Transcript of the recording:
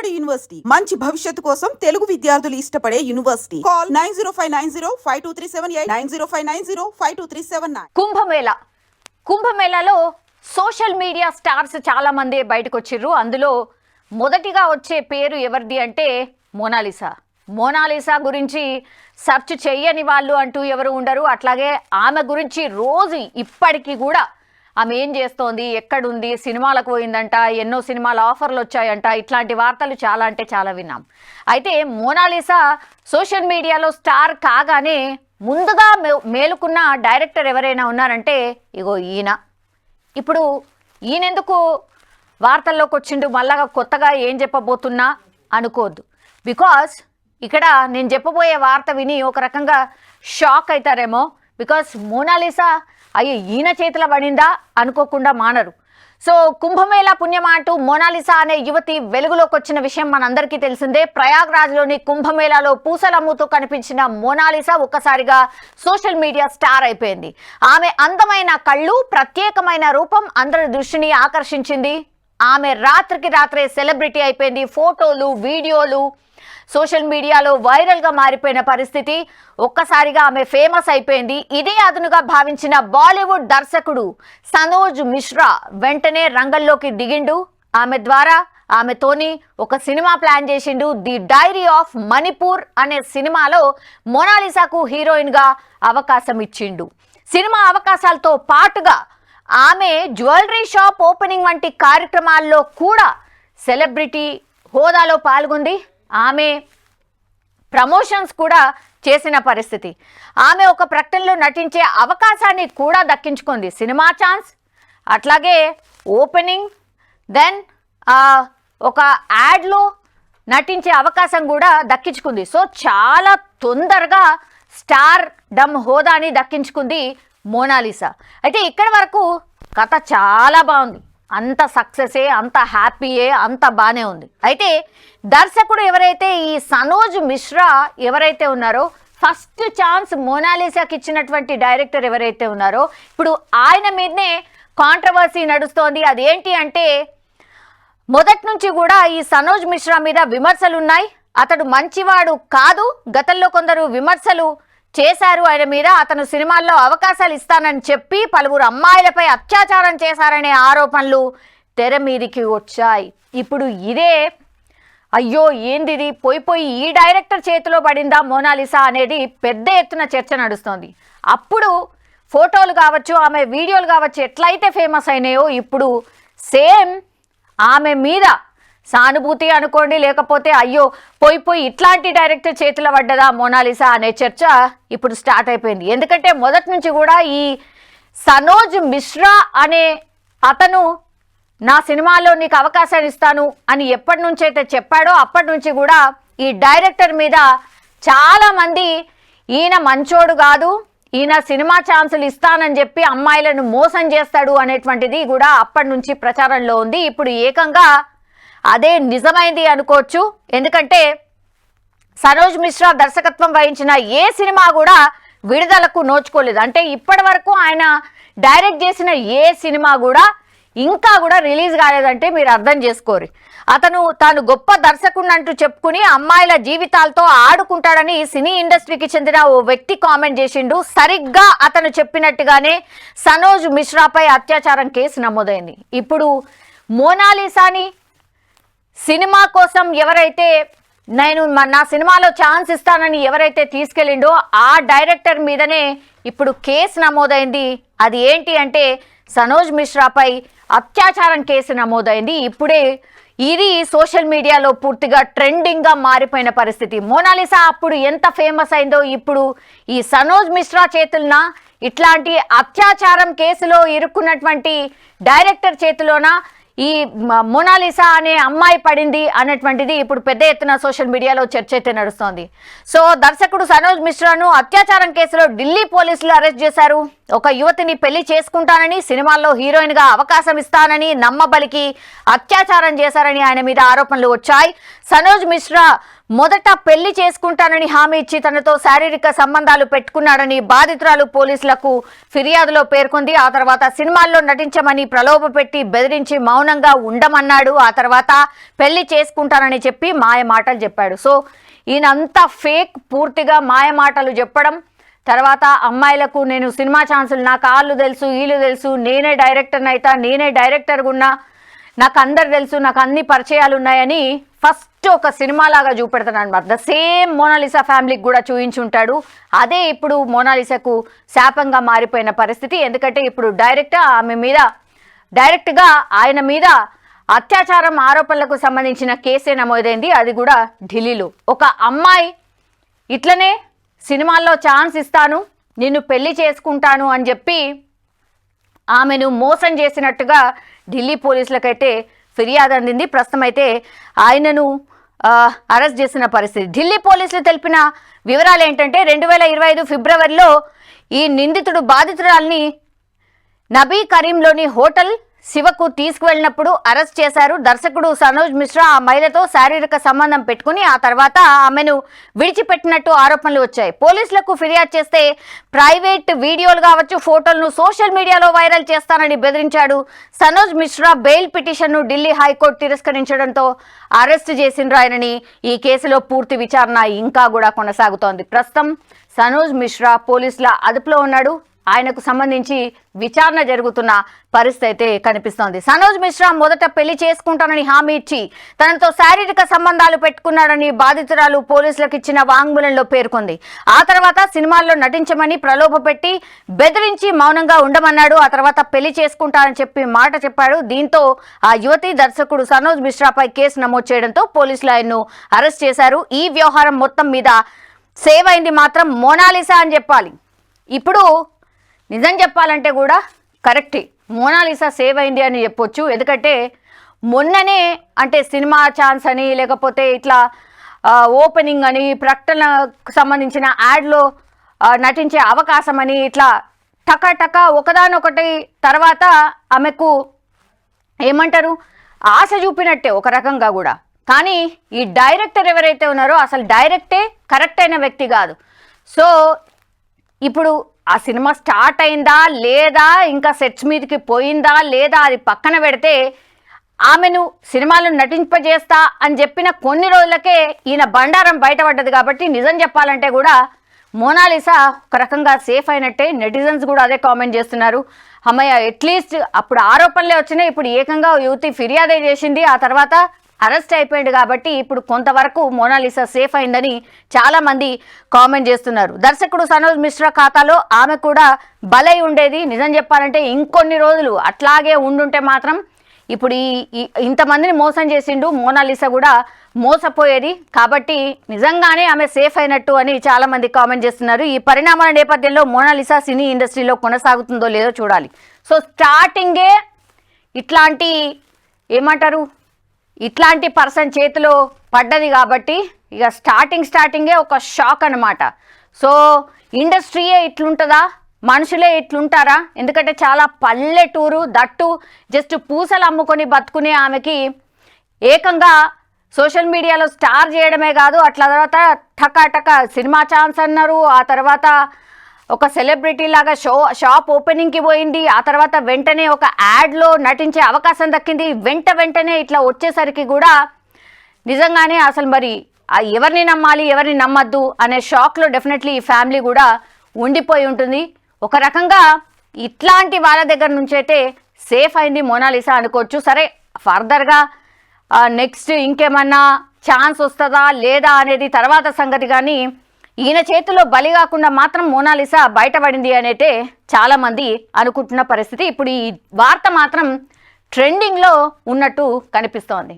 నాడు యూనివర్సిటీ మంచి భవిష్యత్తు కోసం తెలుగు విద్యార్థులు ఇష్టపడే యూనివర్సిటీ. కాల్ 9059052378 9059052379. కుంభమేళాలో సోషల్ మీడియా స్టార్స్ చాలా మంది బయటకు వచ్చిర్రు. అందులో మొదటిగా వచ్చే పేరు ఎవరిది అంటే మోనాలిసా గురించి సెర్చ్ చేయని వాళ్ళు అంటూ ఎవరు ఉండరు. అట్లాగే ఆమె గురించి రోజు ఇప్పటికీ కూడా ఆమె ఏం చేస్తోంది, ఎక్కడుంది, సినిమాలకు పోయిందంట, ఎన్నో సినిమాల ఆఫర్లు వచ్చాయంట, ఇట్లాంటి వార్తలు చాలా అంటే చాలా విన్నాం. అయితే మోనాలిసా సోషల్ మీడియాలో స్టార్ కాగానే ముందుగా మేలుకున్న డైరెక్టర్ ఎవరైనా ఉన్నారంటే ఇగో ఈయన. ఇప్పుడు ఈయనెందుకు వార్తల్లోకి వచ్చిండు, మళ్ళా కొత్తగా ఏం చెప్పబోతున్నా అనుకోవద్దు. బికాస్ ఇక్కడ నేను చెప్పబోయే వార్త విని ఒక రకంగా షాక్ అవుతారేమో. బికాస్ మోనాలిసా అయ్యో ఈయన చేతిలో పడిందా అనుకోకుండా మానరు. సో కుంభమేళా పుణ్యమా అంటూ మోనాలిసా అనే యువతి వెలుగులోకి వచ్చిన విషయం మనందరికీ తెలిసిందే. ప్రయాగ్రాజ్లోని కుంభమేళాలో పూసలమ్ముతూ కనిపించిన మోనాలిసా ఒక్కసారిగా సోషల్ మీడియా స్టార్ అయిపోయింది. ఆమె అందమైన కళ్ళు, ప్రత్యేకమైన రూపం అందరి దృష్టిని ఆకర్షించింది. ఆమె రాత్రికి రాత్రే సెలబ్రిటీ అయిపోయింది. ఫోటోలు, వీడియోలు సోషల్ మీడియాలో వైరల్గా మారిపోయిన పరిస్థితి. ఒక్కసారిగా ఆమె ఫేమస్ అయిపోయింది. ఇదే అదునుగా భావించిన బాలీవుడ్ దర్శకుడు సనోజ్ మిశ్రా వెంటనే రంగంలోకి దిగిండు. ఆమెతోని ఒక సినిమా ప్లాన్ చేసిండు. ది డైరీ ఆఫ్ మణిపూర్ అనే సినిమాలో మోనాలిసాకు హీరోయిన్గా అవకాశం ఇచ్చిండు. సినిమా అవకాశాలతో పాటుగా ఆమె జ్యువెలరీ షాప్ ఓపెనింగ్ వంటి కార్యక్రమాల్లో కూడా సెలబ్రిటీ హోదాలో పాల్గొంది. ఆమె ప్రమోషన్స్ కూడా చేసిన పరిస్థితి. ఆమె ఒక ప్రకటనలో నటించే అవకాశాన్ని కూడా దక్కించుకుంది. సినిమా ఛాన్స్, అట్లాగే ఓపెనింగ్, దెన్ ఒక యాడ్లో నటించే అవకాశం కూడా దక్కించుకుంది. సో చాలా తొందరగా స్టార్ డమ్ హోదాని దక్కించుకుంది మోనాలిసా. అయితే ఇక్కడ వరకు కథ చాలా బాగుంది. అంత సక్సెసే, అంత హ్యాపీయే, అంత బాగానే ఉంది. అయితే దర్శకుడు ఎవరైతే ఈ సనోజ్ మిశ్రా ఎవరైతే ఉన్నారో, ఫస్ట్ ఛాన్స్ మోనాలిసాకి ఇచ్చినటువంటి డైరెక్టర్ ఎవరైతే ఉన్నారో, ఇప్పుడు ఆయన మీదనే కాంట్రవర్సీ నడుస్తోంది. అదేంటి అంటే మొదటి నుంచి కూడా ఈ సనోజ్ మిశ్రా మీద విమర్శలు ఉన్నాయి. అతడు మంచివాడు కాదు, గతంలో కొందరు విమర్శలు చేశారు ఆయన మీద. అతను సినిమాల్లో అవకాశాలు ఇస్తానని చెప్పి పలువురు అమ్మాయిలపై అత్యాచారం చేశారనే ఆరోపణలు తెర మీదికి వచ్చాయి. ఇప్పుడు ఇదే అయ్యో ఏందిది పోయి ఈ డైరెక్టర్ చేతిలో పడిందా మోనాలిసా అనేది పెద్ద ఎత్తున చర్చ నడుస్తోంది. అప్పుడు ఫోటోలు కావచ్చు, ఆమె వీడియోలు కావచ్చు ఎట్లయితే ఫేమస్ అయినాయో, ఇప్పుడు సేమ్ ఆమె మీద సానుభూతి అనుకోండి, లేకపోతే అయ్యో పోయి ఇట్లాంటి డైరెక్టర్ చేతిలో పడ్డదా మోనాలిసా అనే చర్చ ఇప్పుడు స్టార్ట్ అయిపోయింది. ఎందుకంటే మొదటి నుంచి కూడా ఈ సనోజ్ మిశ్రా అనే అతను నా సినిమాలో నీకు అవకాశాలు ఇస్తాను అని ఎప్పటి నుంచి అయితే చెప్పాడో అప్పటి నుంచి కూడా ఈ డైరెక్టర్ మీద చాలా మంది ఈయన మంచోడు కాదు, ఈయన సినిమా ఛాన్సులు ఇస్తానని చెప్పి అమ్మాయిలను మోసం చేస్తాడు అనేటువంటిది కూడా అప్పటి నుంచి ప్రచారంలో ఉంది. ఇప్పుడు ఏకంగా అదే నిజమైంది అనుకోవచ్చు. ఎందుకంటే సనోజ్ మిశ్రా దర్శకత్వం వహించిన ఏ సినిమా కూడా విడుదలకు నోచుకోలేదు. అంటే ఇప్పటి వరకు ఆయన డైరెక్ట్ చేసిన ఏ సినిమా కూడా ఇంకా కూడా రిలీజ్ కాలేదంటే మీరు అర్థం చేసుకోరు. తాను గొప్ప దర్శకుడు అంటూ చెప్పుకుని అమ్మాయిల జీవితాలతో ఆడుకుంటాడని సినీ ఇండస్ట్రీకి చెందిన ఓ వ్యక్తి కామెంట్ చేసిండు. సరిగ్గా అతను చెప్పినట్టుగానే సనోజ్ మిశ్రాపై అత్యాచారం కేసు నమోదైంది. ఇప్పుడు మోనాలిసాని సినిమా కోసం ఎవరైతే నా సినిమాలో ఛాన్స్ ఇస్తానని ఎవరైతే తీసుకెళ్ళిండో ఆ డైరెక్టర్ మీదనే ఇప్పుడు కేసు నమోదైంది. అది ఏంటి అంటే సనోజ్ మిశ్రాపై అత్యాచారం కేసు నమోదైంది. ఇప్పుడే ఇది సోషల్ మీడియాలో పూర్తిగా ట్రెండింగ్గా మారిపోయిన పరిస్థితి. మోనాలిసా అప్పుడు ఎంత ఫేమస్ అయిందో ఇప్పుడు ఈ సనోజ్ మిశ్రా చేతులన ఇట్లాంటి అత్యాచారం కేసులో ఇరుక్కున్నటువంటి డైరెక్టర్ చేతిలోన ఈ మోనాలిసా అనే అమ్మాయి పడింది అన్నటువంటిది ఇప్పుడు పెద్ద ఎత్తున సోషల్ మీడియాలో చర్చ అయితే నడుస్తోంది. సో దర్శకుడు సనోజ్ మిశ్రాను అత్యాచారం కేసులో ఢిల్లీ పోలీసులు అరెస్ట్ చేశారు. ఒక యువతిని పెళ్లి చేసుకుంటానని, సినిమాల్లో హీరోయిన్ గా అవకాశం ఇస్తానని నమ్మబలికి అత్యాచారం చేశారని ఆయన మీద ఆరోపణలు వచ్చాయి. సనోజ్ మిశ్రా మొదట పెళ్లి చేసుకుంటానని హామీ ఇచ్చి తనతో శారీరక సంబంధాలు పెట్టుకున్నాడని బాధితురాలు పోలీసులకు ఫిర్యాదులో పేర్కొంది. ఆ తర్వాత సినిమాల్లో నటించమని ప్రలోభపెట్టి బెదిరించి మౌనంగా ఉండమన్నాడు. ఆ తర్వాత పెళ్లి చేసుకుంటానని చెప్పి మాయ మాటలు చెప్పాడు. సో ఈయనంతా ఫేక్, పూర్తిగా మాయ మాటలు చెప్పడం. తర్వాత అమ్మాయిలకు నేను సినిమా ఛాన్సులు, నాకు వాళ్ళు తెలుసు, వీళ్ళు తెలుసు, నేనే డైరెక్టర్ని అయితా, నేనే డైరెక్టర్గా ఉన్నా, నాకు అందరు తెలుసు, నాకు అన్ని పరిచయాలు ఉన్నాయని ఫస్ట్ ఒక సినిమా లాగా చూపెడతాను అనమాట. ద సేమ్ మోనాలిసా ఫ్యామిలీకి కూడా చూయించుంటాడు. అదే ఇప్పుడు మోనాలిసాకు శాపంగా మారిపోయిన పరిస్థితి. ఎందుకంటే ఇప్పుడు డైరెక్ట్గా ఆయన మీద అత్యాచారం ఆరోపణలకు సంబంధించిన కేసే నమోదైంది. అది కూడా ఢిల్లీలో. ఒక అమ్మాయి ఇట్లనే సినిమాల్లో ఛాన్స్ ఇస్తాను, నిన్ను పెళ్లి చేసుకుంటాను అని చెప్పి ఆమెను మోసం చేసినట్టుగా ఢిల్లీ పోలీసులకైతే ఫిర్యాదు అందింది. ప్రస్తుతం అయితే ఆయనను అరెస్ట్ చేసిన పరిస్థితి. ఢిల్లీ పోలీసులు తెలిపిన వివరాలు ఏంటంటే 2025 ఫిబ్రవరిలో ఈ నిందితుడు బాధితురాల్ని నబీ కరీంలోని హోటల్ శివకు తీసుకువెళ్ళినప్పుడు అరెస్ట్ చేశారు. దర్శకుడు సనోజ్ మిశ్రా ఆ మహిళతో శారీరక సంబంధం పెట్టుకుని ఆ తర్వాత ఆమెను విడిచిపెట్టినట్టు ఆరోపణలు వచ్చాయి. పోలీసులకు ఫిర్యాదు చేస్తే ప్రైవేట్ వీడియోలు కావచ్చు, ఫోటోలను సోషల్ మీడియాలో వైరల్ చేస్తానని బెదిరించాడు. సనోజ్ మిశ్రా బెయిల్ పిటిషన్ను ఢిల్లీ హైకోర్టు తిరస్కరించడంతో అరెస్ట్ చేసిండ్రు ఆయనని. ఈ కేసులో పూర్తి విచారణ ఇంకా కూడా కొనసాగుతోంది. ప్రస్తుతం సనోజ్ మిశ్రా పోలీసుల అదుపులో ఉన్నాడు. ఆయనకు సంబంధించి విచారణ జరుగుతున్న పరిస్థితి అయితే కనిపిస్తోంది. సనోజ్ మిశ్రా మొదట పెళ్లి చేసుకుంటానని హామీ ఇచ్చి తనతో శారీరక సంబంధాలు పెట్టుకున్నాడని బాధితురాలు పోలీసులకు ఇచ్చిన వాంగ్మూలంలో పేర్కొంది. ఆ తర్వాత సినిమాల్లో నటించమని ప్రలోభపెట్టి బెదిరించి మౌనంగా ఉండమన్నాడు. ఆ తర్వాత పెళ్లి చేసుకుంటానని చెప్పి మాట చెప్పాడు. దీంతో ఆ యువతి దర్శకుడు సనోజ్ మిశ్రాపై కేసు నమోదు చేయడంతో పోలీసులు ఆయన్ను అరెస్ట్ చేశారు. ఈ వ్యవహారం మొత్తం మీద సేవ్ అయింది మాత్రం మోనాలిసా అని చెప్పాలి. ఇప్పుడు నిజం చెప్పాలంటే కూడా కరెక్టే, మోనాలిసా సేవ్ అయింది అని చెప్పొచ్చు. ఎందుకంటే మొన్ననే అంటే సినిమా ఛాన్స్ అని, లేకపోతే ఇట్లా ఓపెనింగ్ అని, ప్రకటనకు సంబంధించిన యాడ్లో నటించే అవకాశం అని, ఇట్లా టకా ఒకదానొకటి తర్వాత ఆమెకు ఏమంటారు ఆశ చూపినట్టే ఒక రకంగా కూడా. కానీ ఈ డైరెక్టర్ ఎవరైతే ఉన్నారో అసలు డైరెక్టే కరెక్ట్ అయిన వ్యక్తి కాదు. సో ఇప్పుడు ఆ సినిమా స్టార్ట్ అయిందా లేదా, ఇంకా సెట్స్ మీదకి పోయిందా లేదా, అది పక్కన పెడితే ఆమెను సినిమాలు నటింపజేస్తా అని చెప్పిన కొన్ని రోజులకే ఈయన బండారం బయటపడ్డది. కాబట్టి నిజం చెప్పాలంటే కూడా మోనాలిసా ఒక రకంగా సేఫ్ అయినట్టే. నెటిజన్స్ కూడా అదే కామెంట్ చేస్తున్నారు. అమ్మయ్య, అట్లీస్ట్ అప్పుడు ఆరోపణలే వచ్చినాయి, ఇప్పుడు ఏకంగా యువతి ఫిర్యాదే చేసింది, ఆ తర్వాత అరెస్ట్ అయిపోయింది. కాబట్టి ఇప్పుడు కొంతవరకు మోనాలిసా సేఫ్ అయిందని చాలా మంది కామెంట్ చేస్తున్నారు. దర్శకుడు సనోజ్ మిశ్రా ఖాతాలో ఆమె కూడా బలై ఉండేది. నిజం చెప్పాలంటే ఇంకొన్ని రోజులు అట్లాగే ఉండుంటే మాత్రం ఇప్పుడు ఇంతమందిని మోసం చేసిండు, మోనాలిసా కూడా మోసపోయేది. కాబట్టి నిజంగానే ఆమె సేఫ్ అయినట్టు అని చాలా మంది కామెంట్ చేస్తున్నారు. ఈ పరిణామాల నేపథ్యంలో మోనాలిసా సినీ ఇండస్ట్రీలో కొనసాగుతుందో లేదో చూడాలి. సో స్టార్టింగే ఇట్లాంటి ఏమంటారు ఇట్లాంటి పర్సన్ చేతిలో పడ్డది కాబట్టి ఇక స్టార్టింగే ఒక షాక్ అనమాట. సో ఇండస్ట్రీయే ఇట్లుంటుందా, మనుషులే ఇట్లుంటారా? ఎందుకంటే చాలా పల్లెటూరు, దట్టు జస్ట్ పూసలు అమ్ముకొని బతుకునే ఆమెకి ఏకంగా సోషల్ మీడియాలో స్టార్ చేయడమే కాదు, అట్లా తర్వాత టకా సినిమా ఛాన్స్ అన్నారు. ఆ తర్వాత ఒక సెలబ్రిటీ లాగా షాప్ ఓపెనింగ్కి పోయింది. ఆ తర్వాత వెంటనే ఒక యాడ్లో నటించే అవకాశం దక్కింది. వెంటనే ఇట్లా వచ్చేసరికి కూడా నిజంగానే అసలు మరి ఎవరిని నమ్మాలి ఎవరిని నమ్మద్దు అనే షాక్లో డెఫినెట్లీ ఈ ఫ్యామిలీ కూడా ఉండిపోయి ఉంటుంది. ఒక రకంగా ఇట్లాంటి వాళ్ళ దగ్గర నుంచి అయితే సేఫ్ అయింది మోనాలిసా అనుకోవచ్చు. సరే, ఫర్దర్గా నెక్స్ట్ ఇంకేమన్నా ఛాన్స్ వస్తుందా లేదా అనేది తర్వాత సంగతి. కానీ ఈయన చేతిలో బలి కాకుండా మాత్రం మోనాలిసా బయటపడింది అనైతే చాలా మంది అనుకుంటున్న పరిస్థితి. ఇప్పుడు ఈ వార్త మాత్రం ట్రెండింగ్లో ఉన్నట్టు కనిపిస్తోంది.